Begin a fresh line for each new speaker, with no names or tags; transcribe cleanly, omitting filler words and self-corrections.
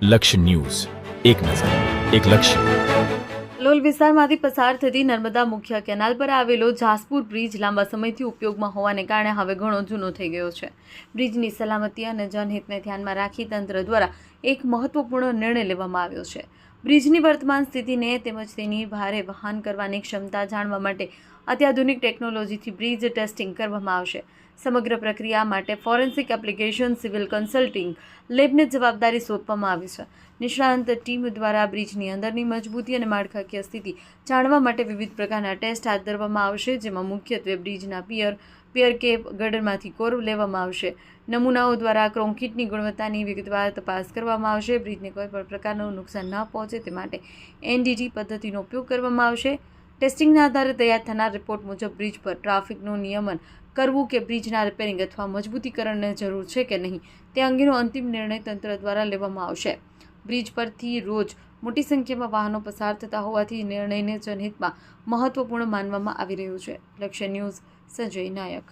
લક્ષ્ય ન્યૂઝ, એક નજર, એક લક્ષ્ય.
લોલ વિસ્તારમાંથી પસાર થતી નર્મદા મુખ્ય કેનાલ પર આવેલો જાસપુર બ્રિજ લાંબા સમયથી ઉપયોગમાં હોવાને કારણે હવે ઘણો જૂનો થઈ ગયો છે. બ્રિજની સલામતી અને જનહિતને ધ્યાનમાં રાખી તંત્ર દ્વારા એક મહત્વપૂર્ણ નિર્ણય લેવામાં આવ્યો છે. બ્રિજની વર્તમાન સ્થિતિને તેમજ તેની ભારે વહન કરવાની ક્ષમતા જાણવા માટે અત્યાધુનિક ટેકનોલોજીથી બ્રિજ ટેસ્ટિંગ કરવામાં આવશે. સમગ્ર પ્રક્રિયા માટે ફોરેન્સિક એપ્લિકેશન સિવિલ કન્સલ્ટિંગ લેબને જવાબદારી સોંપવામાં આવી છે. નિષ્ણાંત ટીમ દ્વારા બ્રિજની અંદરની મજબૂતી અને માળખાકીય સ્થિતિ જાણવા માટે વિવિધ પ્રકારના ટેસ્ટ હાથ ધરવામાં આવશે, જેમાં મુખ્યત્વે બ્રિજના પિયર કેપ ગડરમાંથી કોર લેવામાં આવશે. નમૂનાઓ દ્વારા કોન્ક્રીટની ગુણવત્તાની વિગતવાર તપાસ કરવામાં આવશે. બ્રિજને કોઈપણ પ્રકારનું નુકસાન ન પહોંચે તે માટે NDT પદ્ધતિનો ઉપયોગ કરવામાં આવશે. ટેસ્ટિંગના આધારે તૈયાર થનાર રિપોર્ટ મુજબ બ્રિજ પર ટ્રાફિકનું નિયમન કરવું કે બ્રિજના રિપેરિંગ અથવા મજબૂતીકરણની જરૂર છે કે નહીં તે અંગેનો અંતિમ નિર્ણય તંત્ર દ્વારા લેવામાં આવશે. બ્રિજ પરથી રોજ મોટી સંખ્યામાં વાહનો પસાર થતા હોવાથી નિર્ણયને જનહિતમાં મહત્વપૂર્ણ માનવામાં આવી રહ્યું છે. લક્ષ્ય ન્યૂઝ, સંજય નાયક.